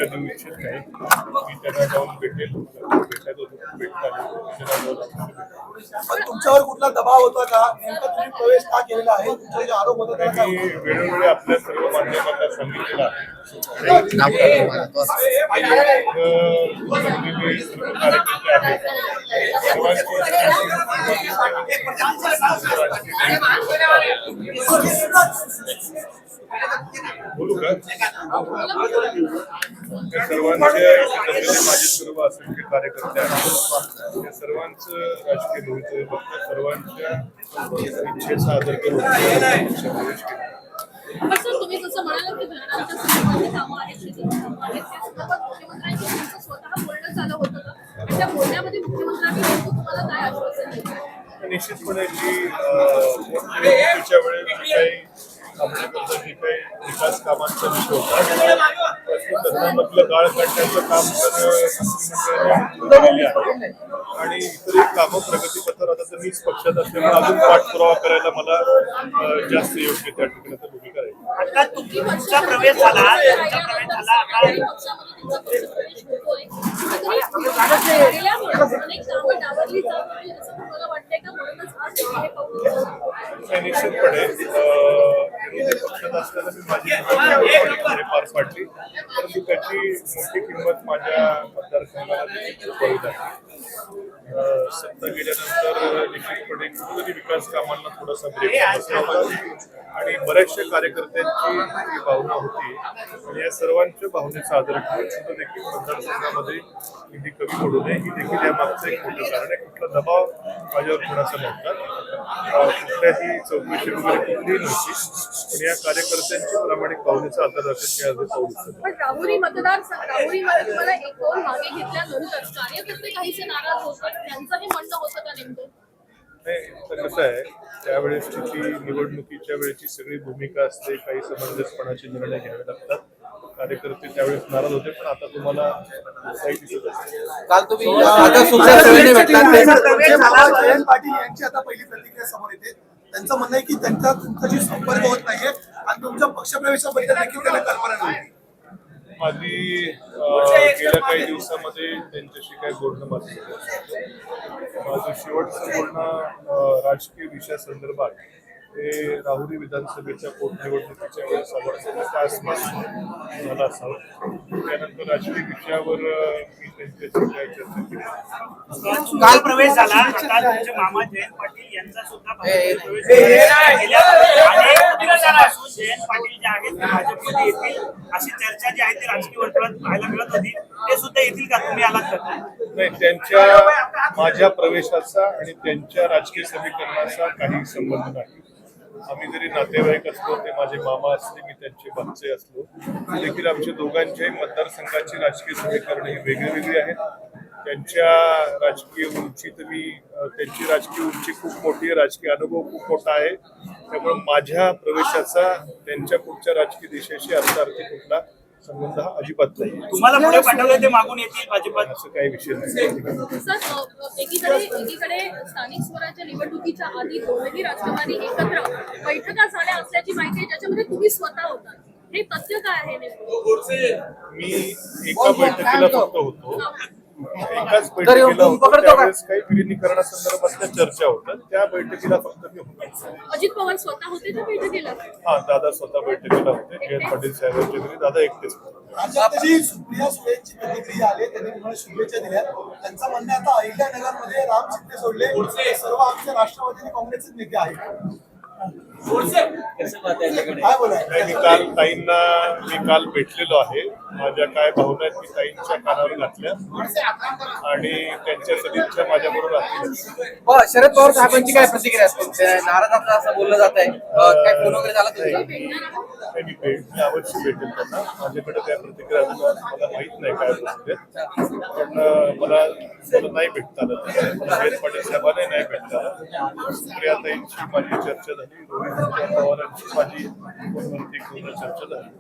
देऊ इच्छित नाही. मी त्यांना जाऊन भेटेल, भेटायचं होतं भेटणार. पण तुमच्यावर कुठला दबाव होता का? नेमका तुम्ही प्रवेश का केलेला आहे? तुमचे जे आरोप होते त्याला काय मी होतं? वेळोवेळी आपल्या सर्व माध्यमांना सांगितलेलं आहे. बोलू का? त्या सर्वांचे माझे सर्व असंख्य कार्यकर्ते आहेत. त्या सर्वांचं राजकीय भवितव्य बघता सर्वांच्या इच्छेचा आदर करून प्रवेश केला. सर तुम्ही जसं म्हणालात की धरणांच्या संदर्भातली कामं आहेत, शेतीची कामं आहेत, त्या संदर्भात मुख्यमंत्र्यांशी तुमचं स्वतः बोलणं झालं होतं का? आणि त्या बोलण्यामध्ये मुख्यमंत्र्यांनी नेमकं तुम्हाला काय आश्वासन दिलं? निश्चितपणे जी निवडणुकीच्या वेळेस जी काही आमच्याकडचं जे काही विकास कामांचा विषय होता त्यामधलं गाळ काढण्याचं काम मंत्रिमंडळाने केलेले आहे आणि इतर कामं प्रगतीपथावर आता तर मीच पक्षात असल्यामुळे अजून पाठपुरावा करायला मला जास्त योग्य त्या ठिकाणी भूमिका राहील. आता तुमचा प्रवेश झाला आता निश्चितपणे विरोधी पक्षात असताना मी माझी जबाबदारी पार पाडली, परंतु त्याची मोठी किंमत माझ्या मतदारसंघाला द्यावी लागली. सत्ता गेल्यानंतर निश्चितपणे कुठेतरी विकास कामांना थोडासा ब्रेक बसला आणि बऱ्याचशा कार्यकर्त्यांची जी भावना होती आणि या सर्वांच्या भावनेचा आदर ठेवून सुद्धा देखील मतदारसंघामध्ये निधी कमी पडू नये ही देखील या मागचं एक मोठं कारण आहे. कुठला दबाव माझ्यावर कोणाचा नव्हता, कुठल्याही चौकशी वगैरे कुठलीही नव्हती, पण या कार्यकर्त्यांची प्रामाणिक भावनेचा आदर राखत मी अर्ज पाहू शकतो. पण राहुरीमध्ये तुम्हाला एक पाऊल मागे घेतल्यानंतर कार्यकर्ते काहीसे नाराज होतात, त्यांचंही म्हणणं होतं का नेमकं? नाही, तर कसं आहे त्यावेळेसची जी निवडणुकीच्या वेळेची सगळी भूमिका असते, काही समंजसपणाचे निर्णय घ्यावे लागतात. कार्यकर्ते त्यावेळेस नाराज होते, पण आता तुम्हाला काही दिसत असते. काल तुम्ही जयंत पाटील यांची आता पहिली प्रतिक्रिया समोर येते. त्यांचं म्हणणं आहे की तुमचा संपर्क होत नाहीये आणि तुमच्या पक्षप्रवेशाबद्दल देखील त्यांना कल्पना नव्हती. माझी गेल्या काही दिवसामध्ये त्यांच्याशी काही बोलणं माझं शेवटचं बोलणं राजकीय विषयासंदर्भात ते राहुरी विधानसभेच्या पोटनिवडणुकीच्या वेळेस त्या आसपास झाला असावं. त्यानंतर राजकीय विषयावर मी त्यांच्याशी काही चर्चा केली. काल प्रवेश झाला आता तुमचे मामा जयंत पाटील यांचा सुद्धा प्रवेश दिवसापासून जयंत पाटील जे आहेत ते भाजपमध्ये येतील अशी चर्चा जी आहे ती राजकीय वर्तुळात पाहायला मिळत होती. ते सुद्धा येतील का? तुम्ही आलात का? नाही, त्यांच्या माझ्या प्रवेशाचा आणि त्यांच्या राजकीय समीकरणाचा काही संबंध नाही. आम्ही जरी नातेवाईक असलो, ते माझे मामा असले, मी त्यांचे भाचे असलो, देखील आमच्या दोघांच्याही मतदारसंघाची राजकीय समीकरणं ही वेगळी वेगळी आहेत. त्यांच्या राजकीय उंची त्यांची राजकीय उंची खूप मोठी आहे, राजकीय अनुभव खूप मोठा आहे. त्यामुळे माझ्या प्रवेशाचा त्यांच्या पुढच्या राजकीय दिशेशी अर्थार्थी कुठला संबंध हा अजिबात नाही. तुम्हाला पुढे पाठवले ते मागून येतील भाजपात असं काही विषय नाही. सर एकीकडे स्थानिक स्वराज्य निवडणुकीच्या आधी दोन्ही राष्ट्रवादी एकत्र बैठका झाल्या असल्याची माहिती आहे, ज्याच्यामध्ये तुम्ही स्वतः होता. हे तथ्य काय आहे नेमकं? मी एका बैठकीला फक्त होतो, एकाच बैठकीला होतो. त्यावेळेस काही विलिनीकरणासंदर्भातल्या चर्चा होतात, त्या बैठकीला फक्त मी होतो. अजित पवार स्वतः होते त्या बैठकीला? हा, दादा स्वतः बैठकीला होते. जयंत पाटील साहेबांच्या घरी दादा एकटेच होते. राज्यातली सुप्रिया सुळेंची प्रतिक्रिया आली, त्यांनी तुम्हाला शुभेच्छा दिल्या. त्यांचं म्हणणं आता अहिल्यानगरमध्ये राम शिंदे सोडले सर्व आमच्या राष्ट्रवादी आणि काँग्रेसचे नेते आहेत. काय बोलाय? मी काल भेटलेलो आहे. माझ्या काय भावना आहेत मी ताईंच्या कानावर घातल्या आणि त्यांच्या सदिच्छा माझ्याबरोबर असतील. शरद पवार साहेबांची काय प्रतिक्रिया असते? नाराज असं बोललं जात आहे, काय फोन वगैरे झाला तुमचा? मी अवश्य भेटेल त्यांना. माझ्याकडे त्या प्रतिक्रिया मला माहित नाही काय बोलते, पण मला नाही भेटता आलं. जयंत पाटील साहेबांना नाही भेटता आलं. सुप्रियाताईंची माझी चर्चा झाली, रोहित पवारांची माझी फोनवरती चर्चा झाली.